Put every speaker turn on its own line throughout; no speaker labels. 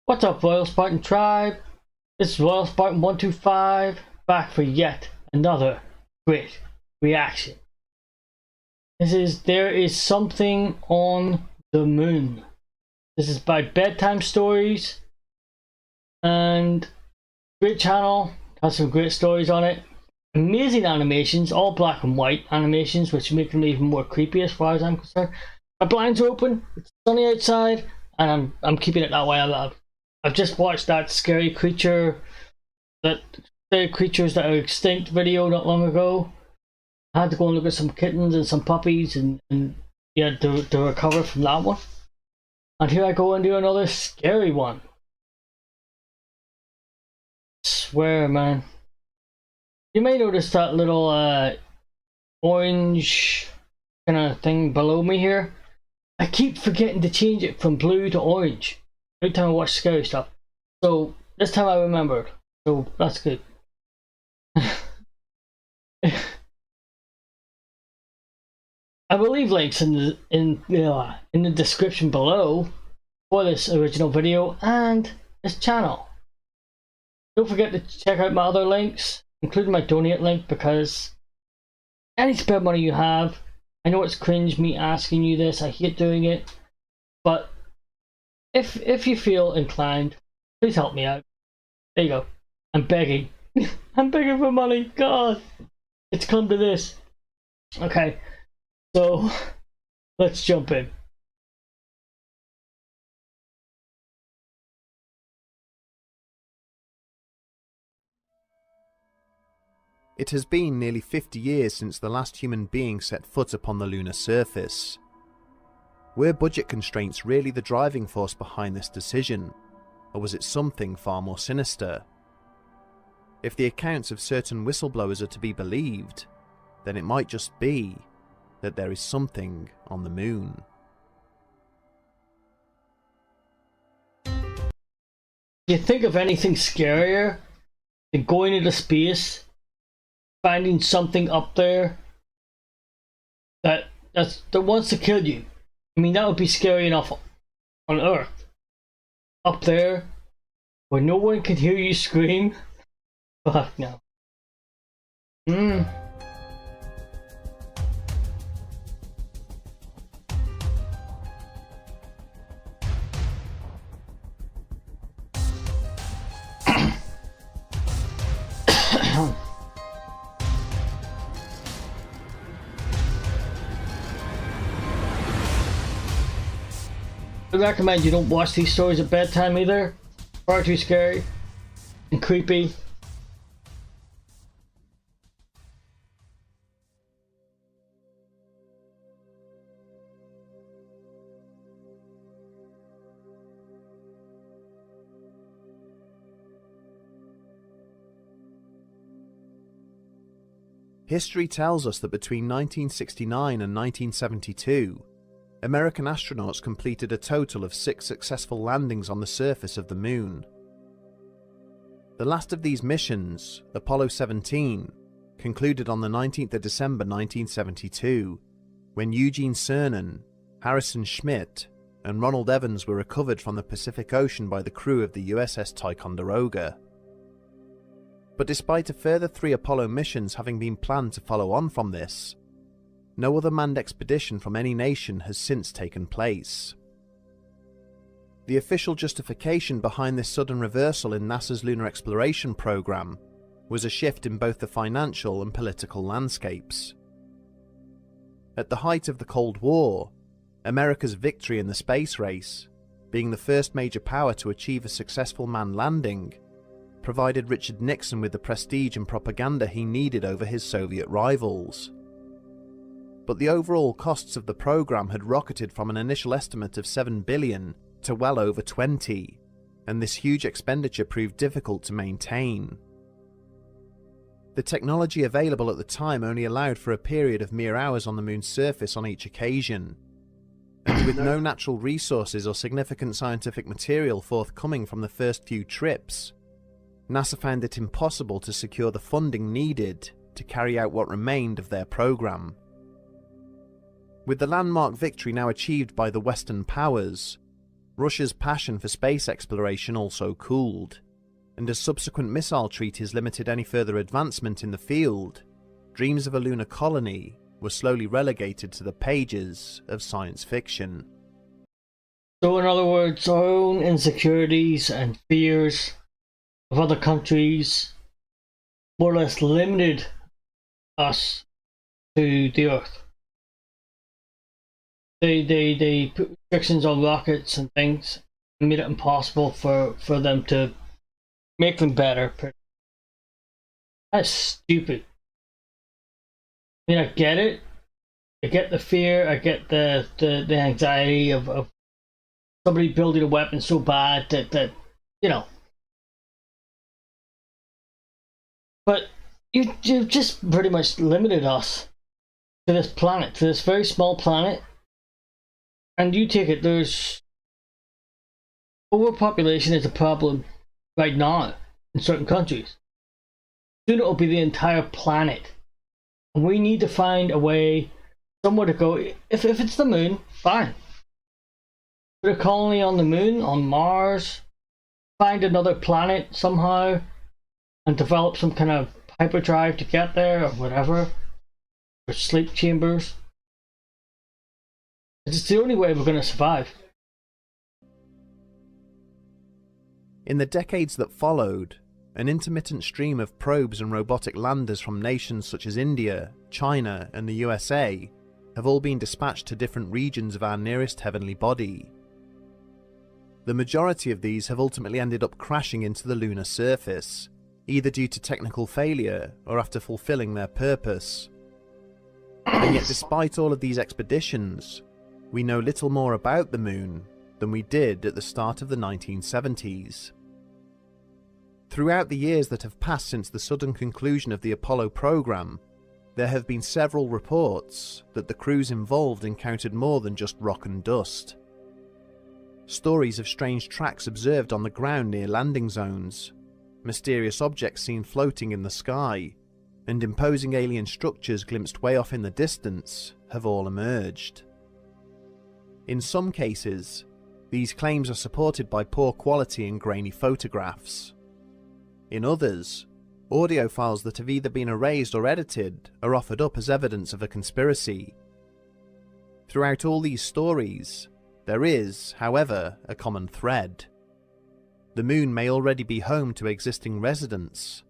What's up, Royal Spartan Tribe? This is Royal Spartan 125, back for yet another great reaction. There is something on the moon. This is by Bedtime Stories, and great channel, has some great stories on it. Amazing animations, all black and white animations, which make them even more creepy as far as I'm concerned. My blinds are open, it's sunny outside, and I'm keeping it that way. I've just watched that scary creatures that are extinct video not long ago. I had to go and look at some kittens and some puppies and yeah, to recover from that one. And here I go and do another scary one. I swear, man. You may notice that little orange kind of thing below me here. I keep forgetting to change it from blue to orange every time I watch scary stuff. So this time I remembered. So that's good. I will leave links in the description below for this original video and this channel. Don't forget to check out my other links, including my donate link, because any spare money you have, I know it's cringe me asking you this, I hate doing it, but if you feel inclined, please help me out. There you go. I'm begging. I'm begging for money. God, it's come to this. Okay, so let's jump in.
It has been nearly 50 years since the last human being set foot upon the lunar surface. Were budget constraints really the driving force behind this decision, or was it something far more sinister? If the accounts of certain whistleblowers are to be believed, then it might just be that there is something on the moon.
You think of anything scarier than going into space, finding something up there that wants to kill you? I mean, that would be scary enough on Earth. Up there, where no one can hear you scream? Fuck no. I recommend you don't watch these stories at bedtime either. Far too scary and creepy.
History tells us that between 1969 and 1972, American astronauts completed a total of 6 successful landings on the surface of the moon. The last of these missions, Apollo 17, concluded on the 19th of December 1972, when Eugene Cernan, Harrison Schmitt, and Ronald Evans were recovered from the Pacific Ocean by the crew of the USS Ticonderoga. But despite a further 3 Apollo missions having been planned to follow on from this, no other manned expedition from any nation has since taken place. The official justification behind this sudden reversal in NASA's lunar exploration program was a shift in both the financial and political landscapes. At the height of the Cold War, America's victory in the space race, being the first major power to achieve a successful manned landing, provided Richard Nixon with the prestige and propaganda he needed over his Soviet rivals. But the overall costs of the program had rocketed from an initial estimate of $7 billion to well over 20, and this huge expenditure proved difficult to maintain. The technology available at the time only allowed for a period of mere hours on the moon's surface on each occasion, and with no natural resources or significant scientific material forthcoming from the first few trips, NASA found it impossible to secure the funding needed to carry out what remained of their program. With the landmark victory now achieved by the Western powers, Russia's passion for space exploration also cooled, and as subsequent missile treaties limited any further advancement in the field, dreams of a lunar colony were slowly relegated to the pages of science fiction.
So in other words, our own insecurities and fears of other countries more or less limited us to the Earth. They put restrictions on rockets and things and made it impossible for them to make them better. That's stupid. I mean, I get it. I get the fear. I get the anxiety of somebody building a weapon so bad that you know. But you've just pretty much limited us to this planet, to this very small planet. And you take it, there's overpopulation is a problem right now in certain countries. Soon it'll be the entire planet. And we need to find a way, somewhere to go. If it's the moon, fine. Put a colony on the moon, on Mars, find another planet somehow, and develop some kind of hyperdrive to get there or whatever. Or sleep chambers. It's the only way we're going to survive.
In the decades that followed, an intermittent stream of probes and robotic landers from nations such as India, China, and the USA have all been dispatched to different regions of our nearest heavenly body. The majority of these have ultimately ended up crashing into the lunar surface, either due to technical failure or after fulfilling their purpose. And yet despite all of these expeditions, we know little more about the moon than we did at the start of the 1970s. Throughout the years that have passed since the sudden conclusion of the Apollo program, there have been several reports that the crews involved encountered more than just rock and dust. Stories of strange tracks observed on the ground near landing zones, mysterious objects seen floating in the sky, and imposing alien structures glimpsed way off in the distance have all emerged. In some cases, these claims are supported by poor quality and grainy photographs. In others, audio files that have either been erased or edited are offered up as evidence of a conspiracy. Throughout all these stories, there is, however, a common thread. The moon may already be home to existing residents,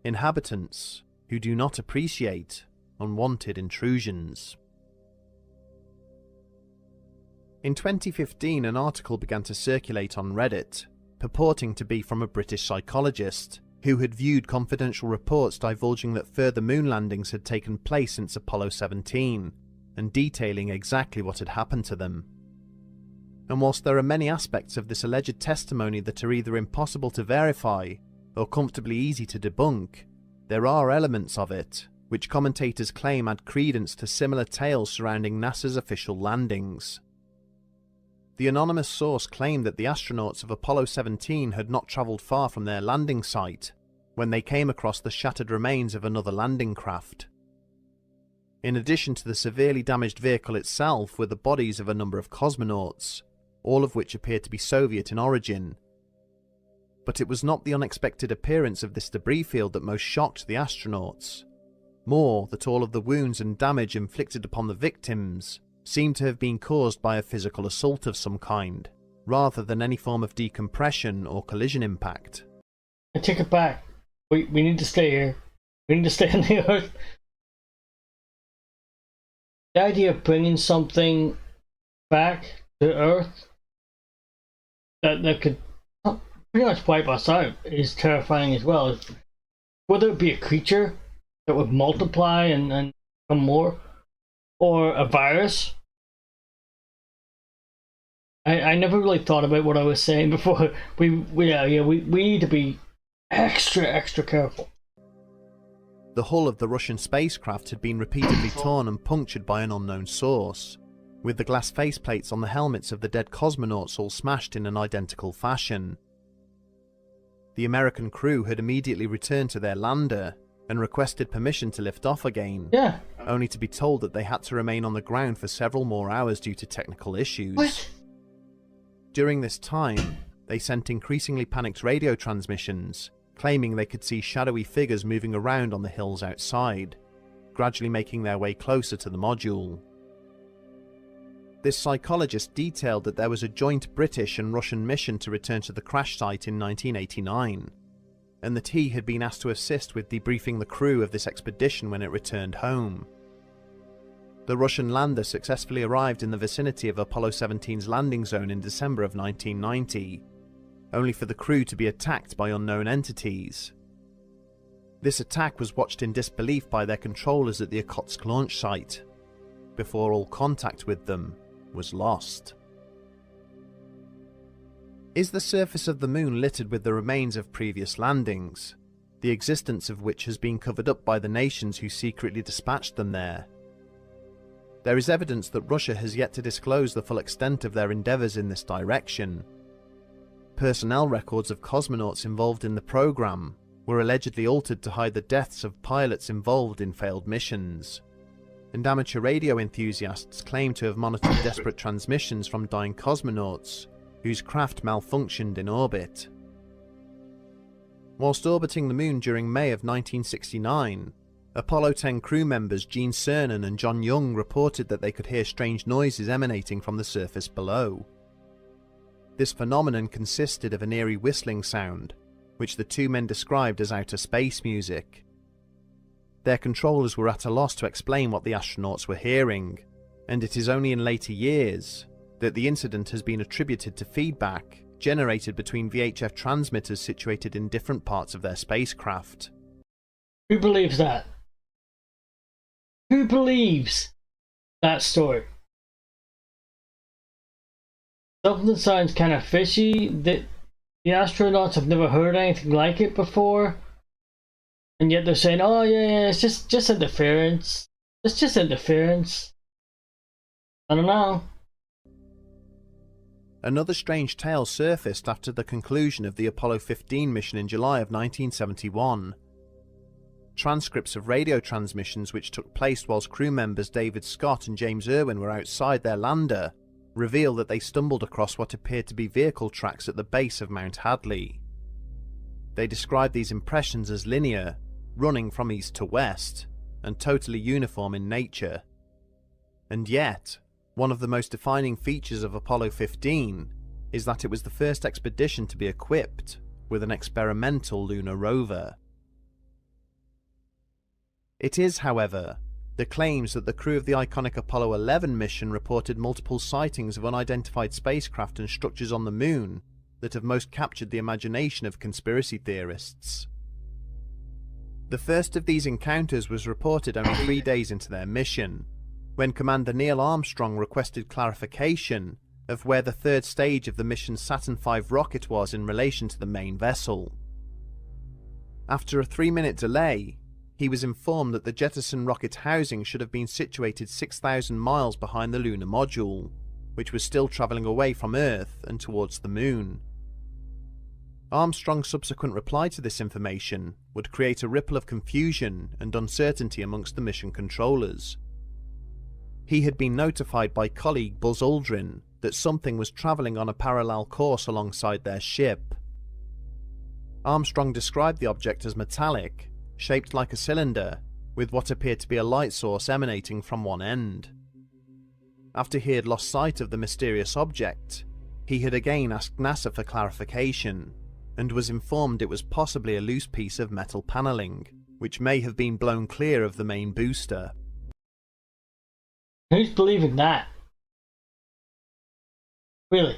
inhabitants who do not appreciate unwanted intrusions. In 2015, an article began to circulate on Reddit, purporting to be from a British psychologist who had viewed confidential reports divulging that further moon landings had taken place since Apollo 17, and detailing exactly what had happened to them. And whilst there are many aspects of this alleged testimony that are either impossible to verify or comfortably easy to debunk, there are elements of it which commentators claim add credence to similar tales surrounding NASA's official landings. The anonymous source claimed that the astronauts of Apollo 17 had not travelled far from their landing site when they came across the shattered remains of another landing craft. In addition to the severely damaged vehicle itself were the bodies of a number of cosmonauts, all of which appeared to be Soviet in origin. But it was not the unexpected appearance of this debris field that most shocked the astronauts, more that all of the wounds and damage inflicted upon the victims seemed to have been caused by a physical assault of some kind, rather than any form of decompression or collision impact.
I take it back. We need to stay here. We need to stay on the Earth. The idea of bringing something back to Earth that could pretty much wipe us out is terrifying as well. Whether it be a creature that would multiply and become more, or a virus. I never really thought about what I was saying before. We need to be extra careful.
The hull of the Russian spacecraft had been repeatedly torn and punctured by an unknown source, with the glass faceplates on the helmets of the dead cosmonauts all smashed in an identical fashion. The American crew had immediately returned to their lander and requested permission to lift off again.
Yeah.
only to be told that they had to remain on the ground for several more hours due to technical issues.
What?
During this time, they sent increasingly panicked radio transmissions, claiming they could see shadowy figures moving around on the hills outside, gradually making their way closer to the module. This psychologist detailed that there was a joint British and Russian mission to return to the crash site in 1989, and that he had been asked to assist with debriefing the crew of this expedition when it returned home. The Russian lander successfully arrived in the vicinity of Apollo 17's landing zone in December of 1990, only for the crew to be attacked by unknown entities. This attack was watched in disbelief by their controllers at the Okhotsk launch site, before all contact with them was lost. Is the surface of the moon littered with the remains of previous landings, the existence of which has been covered up by the nations who secretly dispatched them there? There is evidence that Russia has yet to disclose the full extent of their endeavours in this direction. Personnel records of cosmonauts involved in the program were allegedly altered to hide the deaths of pilots involved in failed missions, and amateur radio enthusiasts claim to have monitored desperate transmissions from dying cosmonauts whose craft malfunctioned in orbit. Whilst orbiting the moon during May of 1969, Apollo 10 crew members Gene Cernan and John Young reported that they could hear strange noises emanating from the surface below. This phenomenon consisted of an eerie whistling sound, which the two men described as outer space music. Their controllers were at a loss to explain what the astronauts were hearing, and it is only in later years that the incident has been attributed to feedback generated between VHF transmitters situated in different parts of their spacecraft.
Who believes that? Who believes that story? Something sounds kind of fishy, that the astronauts have never heard anything like it before, and yet they're saying, oh yeah, it's just interference. It's just interference. I don't know.
Another strange tale surfaced after the conclusion of the Apollo 15 mission in July of 1971. Transcripts of radio transmissions which took place whilst crew members David Scott and James Irwin were outside their lander reveal that they stumbled across what appeared to be vehicle tracks at the base of Mount Hadley. They described these impressions as linear, running from east to west, and totally uniform in nature. And yet, one of the most defining features of Apollo 15 is that it was the first expedition to be equipped with an experimental lunar rover. It is, however, the claims that the crew of the iconic Apollo 11 mission reported multiple sightings of unidentified spacecraft and structures on the moon that have most captured the imagination of conspiracy theorists. The first of these encounters was reported only 3 days into their mission, when Commander Neil Armstrong requested clarification of where the third stage of the mission's Saturn V rocket was in relation to the main vessel. After a 3-minute delay, he was informed that the Jettison rocket housing should have been situated 6,000 miles behind the lunar module, which was still travelling away from Earth and towards the moon. Armstrong's subsequent reply to this information would create a ripple of confusion and uncertainty amongst the mission controllers. He had been notified by colleague Buzz Aldrin that something was travelling on a parallel course alongside their ship. Armstrong described the object as metallic, shaped like a cylinder, with what appeared to be a light source emanating from one end. After he had lost sight of the mysterious object, he had again asked NASA for clarification, and was informed it was possibly a loose piece of metal panelling, which may have been blown clear of the main booster.
Who's believing that? Really?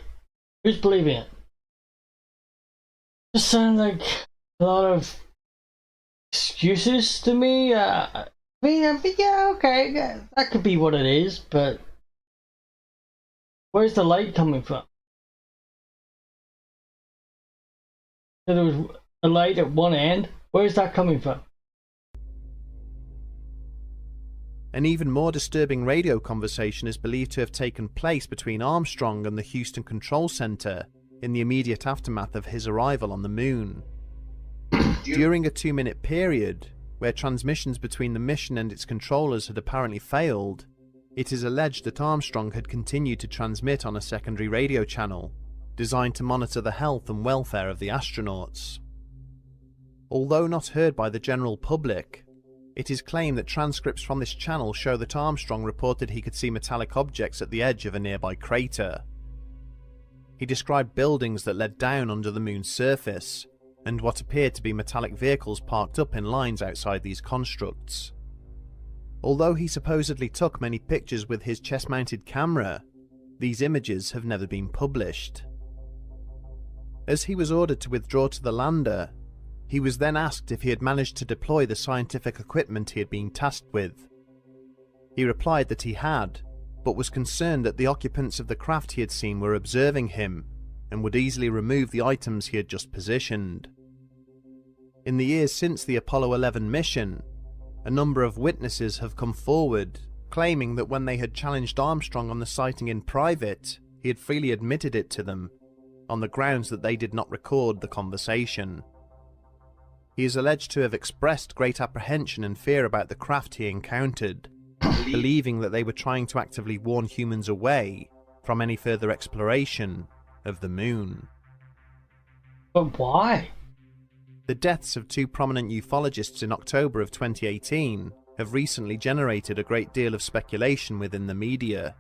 Who's believing it? Just sounds like a lot of excuses to me. I mean, yeah, okay, yeah, that could be what it is, but where's the light coming from? So there was a light at one end. Where's that coming from?
An even more disturbing radio conversation is believed to have taken place between Armstrong and the Houston Control Center in the immediate aftermath of his arrival on the moon. During a 2-minute period, where transmissions between the mission and its controllers had apparently failed, it is alleged that Armstrong had continued to transmit on a secondary radio channel, designed to monitor the health and welfare of the astronauts. Although not heard by the general public, it is claimed that transcripts from this channel show that Armstrong reported he could see metallic objects at the edge of a nearby crater. He described buildings that led down under the moon's surface, and what appeared to be metallic vehicles parked up in lines outside these constructs. Although he supposedly took many pictures with his chest-mounted camera, these images have never been published. As he was ordered to withdraw to the lander, he was then asked if he had managed to deploy the scientific equipment he had been tasked with. He replied that he had, but was concerned that the occupants of the craft he had seen were observing him and would easily remove the items he had just positioned. In the years since the Apollo 11 mission, a number of witnesses have come forward, claiming that when they had challenged Armstrong on the sighting in private, he had freely admitted it to them, on the grounds that they did not record the conversation. He is alleged to have expressed great apprehension and fear about the craft he encountered, believing that they were trying to actively warn humans away from any further exploration of the moon.
But why?
The deaths of two prominent ufologists in October of 2018 have recently generated a great deal of speculation within the media.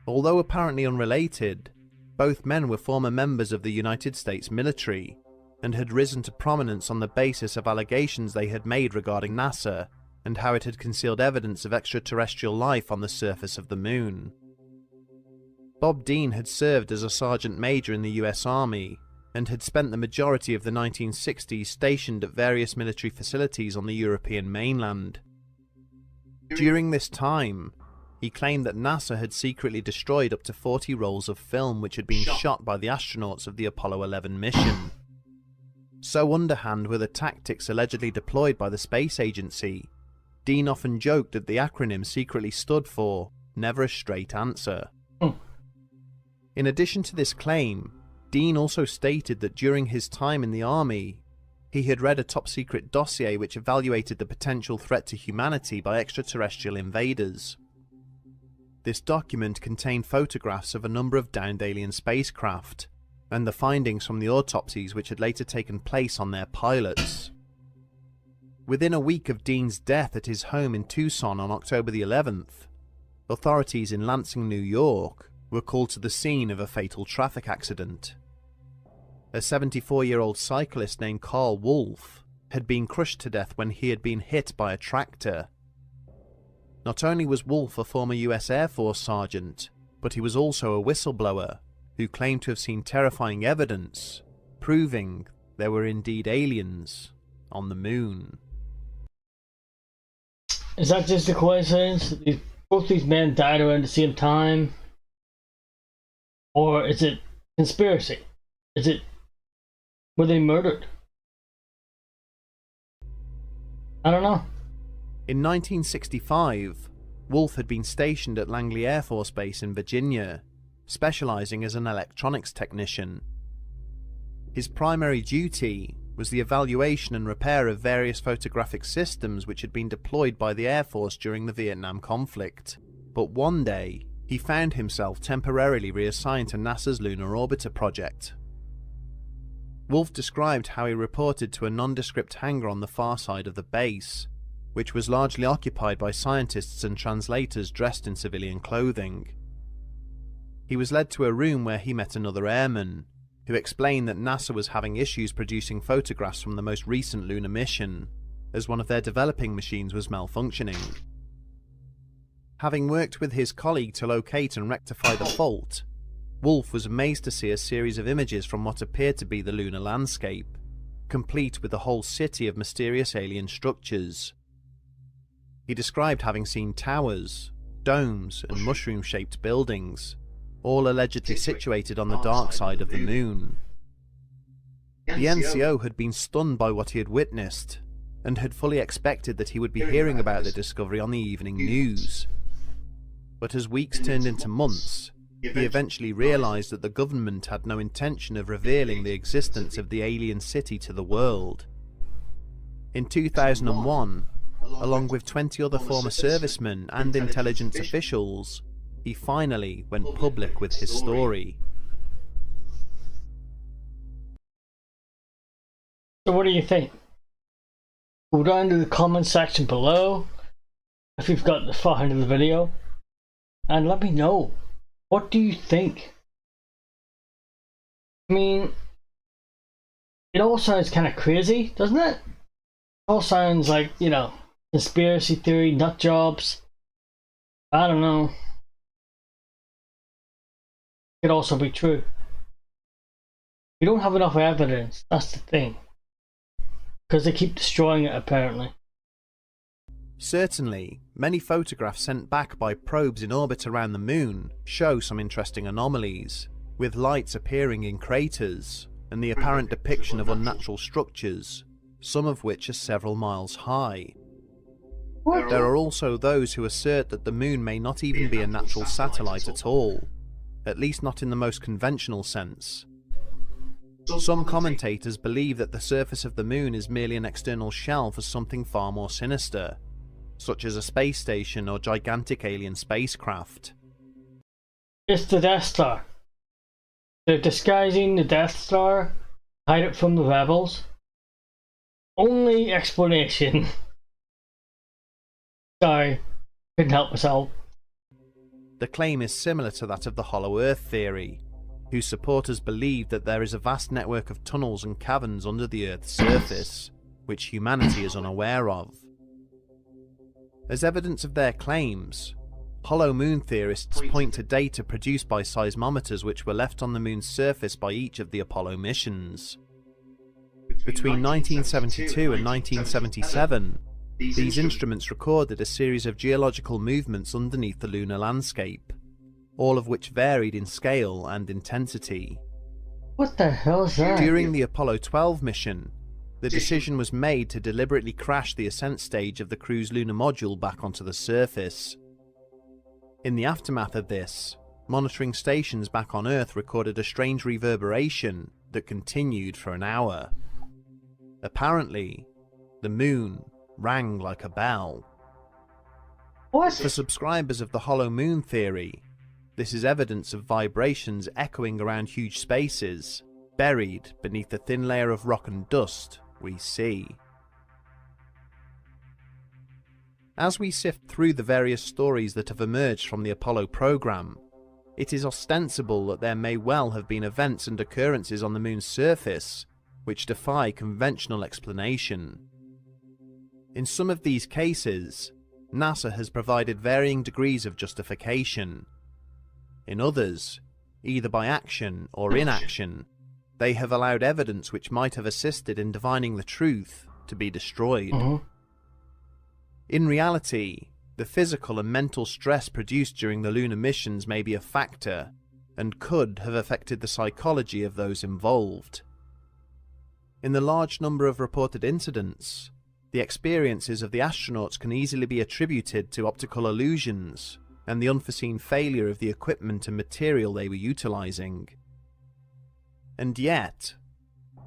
Although apparently unrelated, both men were former members of the United States military and had risen to prominence on the basis of allegations they had made regarding NASA and how it had concealed evidence of extraterrestrial life on the surface of the moon. Bob Dean had served as a sergeant major in the US Army and had spent the majority of the 1960s stationed at various military facilities on the European mainland. During this time, he claimed that NASA had secretly destroyed up to 40 rolls of film which had been shot by the astronauts of the Apollo 11 mission. So underhand were the tactics allegedly deployed by the space agency, Dean often joked that the acronym secretly stood for Never a Straight Answer. In addition to this claim, Dean also stated that during his time in the army, he had read a top-secret dossier which evaluated the potential threat to humanity by extraterrestrial invaders. This document contained photographs of a number of downed alien spacecraft, and the findings from the autopsies which had later taken place on their pilots. Within a week of Dean's death at his home in Tucson on October the 11th, authorities in Lansing, New York, were called to the scene of a fatal traffic accident. A 74-year-old cyclist named Carl Wolf had been crushed to death when he had been hit by a tractor. Not only was Wolf a former US Air Force sergeant, but he was also a whistleblower who claimed to have seen terrifying evidence proving there were indeed aliens on the moon.
Is that just a coincidence? Both these men died around the same time? Or is it conspiracy? Were they murdered? I don't know.
In 1965, Wolf had been stationed at Langley Air Force Base in Virginia, specializing as an electronics technician. His primary duty was the evaluation and repair of various photographic systems which had been deployed by the Air Force during the Vietnam conflict. But one day, he found himself temporarily reassigned to NASA's Lunar Orbiter project. Wolf described how he reported to a nondescript hangar on the far side of the base, which was largely occupied by scientists and translators dressed in civilian clothing. He was led to a room where he met another airman, who explained that NASA was having issues producing photographs from the most recent lunar mission, as one of their developing machines was malfunctioning. Having worked with his colleague to locate and rectify the fault, Wolf was amazed to see a series of images from what appeared to be the lunar landscape, complete with a whole city of mysterious alien structures. He described having seen towers, domes, and mushroom-shaped buildings, all allegedly situated on the dark side of the moon. The NCO had been stunned by what he had witnessed, and had fully expected that he would be hearing about the discovery on the evening news. But as weeks turned into months, he eventually realized that the government had no intention of revealing the existence of the alien city to the world. In 2001, along with 20 other former servicemen and intelligence officials, he finally went public with his story.
So what do you think? Go down to the comment section below if you've got the far end of the video and let me know, what do you think? I mean, it all sounds kind of crazy, doesn't it? It all sounds like, you know, conspiracy theory, nut jobs. I don't know. It could also be true. We don't have enough evidence, that's the thing. Because they keep destroying it, apparently.
Certainly, many photographs sent back by probes in orbit around the moon show some interesting anomalies, with lights appearing in craters and the apparent depiction of unnatural structures, some of which are several miles high.
What?
There are also those who assert that the moon may not even be a natural satellite at all, at least not in the most conventional sense. Some commentators believe that the surface of the moon is merely an external shell for something far more sinister, such as a space station or gigantic alien spacecraft.
It's the Death Star. They're disguising the Death Star, hide it from the rebels. Only explanation. Sorry, couldn't help myself.
The claim is similar to that of the Hollow Earth theory, whose supporters believe that there is a vast network of tunnels and caverns under the Earth's surface, which humanity is unaware of. As evidence of their claims, hollow moon theorists point to data produced by seismometers which were left on the moon's surface by each of the Apollo missions. Between 1972 and 1977, these instruments recorded a series of geological movements underneath the lunar landscape, all of which varied in scale and intensity.
What the hell is that?
During the Apollo 12 mission, the decision was made to deliberately crash the ascent stage of the crew's lunar module back onto the surface. In the aftermath of this, monitoring stations back on Earth recorded a strange reverberation that continued for an hour. Apparently, the moon rang like a bell.
What?
For subscribers of the hollow moon theory, this is evidence of vibrations echoing around huge spaces, buried beneath the thin layer of rock and dust we see. As we sift through the various stories that have emerged from the Apollo program, it is ostensible that there may well have been events and occurrences on the moon's surface which defy conventional explanation. In some of these cases, NASA has provided varying degrees of justification. In others, either by action or inaction, they have allowed evidence which might have assisted in divining the truth to be destroyed. In reality, the physical and mental stress produced during the lunar missions may be a factor, and could have affected the psychology of those involved. In the large number of reported incidents, the experiences of the astronauts can easily be attributed to optical illusions and the unforeseen failure of the equipment and material they were utilizing. And yet,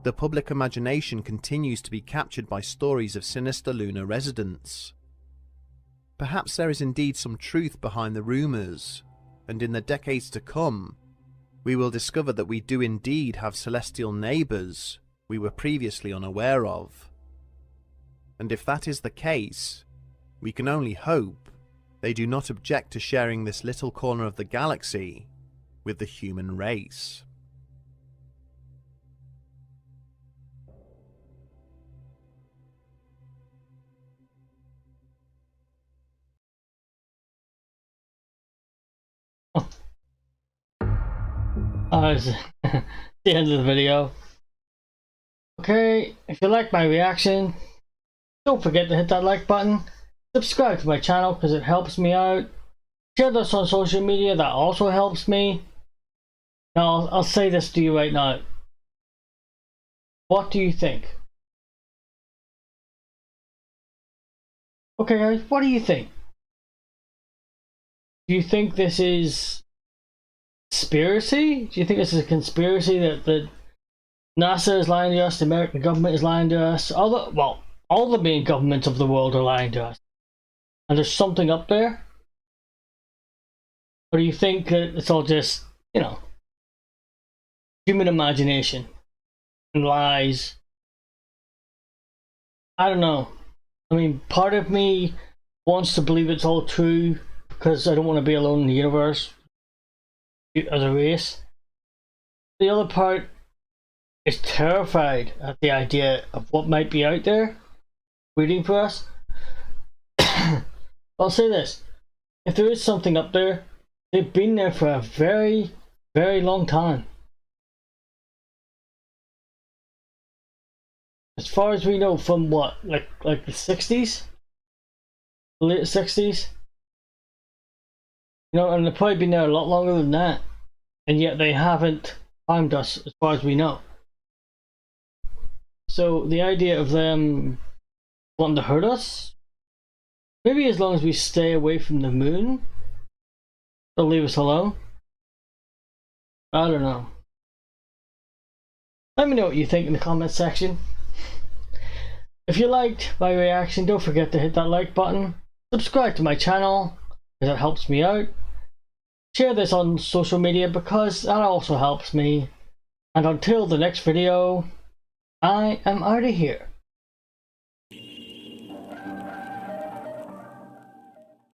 the public imagination continues to be captured by stories of sinister lunar residents. Perhaps there is indeed some truth behind the rumors, and in the decades to come, we will discover that we do indeed have celestial neighbors we were previously unaware of. And if that is the case, we can only hope they do not object to sharing this little corner of the galaxy with the human race.
It's the end of the video. Okay, if you like my reaction, don't forget to hit that like button, subscribe to my channel because it helps me out, share this on social media, that also helps me. Now I'll say this to you right now. What do you think? Okay guys, what do you think? Do you think this is conspiracy? Do you think this is a conspiracy that NASA is lying to us, the American government is lying to us? all the main governments of the world are lying to us, and there's something up there? Or do you think that it's all just, human imagination and lies? I don't know. I mean, part of me wants to believe it's all true because I don't want to be alone in the universe as a race. The other part is terrified at the idea of what might be out there waiting for us. I'll say this. If there is something up there, they've been there for a very, very long time. As far as we know, from what, like the 60s? The late 60s? And they've probably been there a lot longer than that. And yet they haven't harmed us as far as we know. So the idea of them wanting to hurt us, maybe as long as we stay away from the moon, they'll leave us alone. I don't know. Let me know what you think in the comment section. If you liked my reaction, don't forget to hit that like button. Subscribe to my channel because it helps me out. Share this on social media because that also helps me. And until the next video, I am out of here.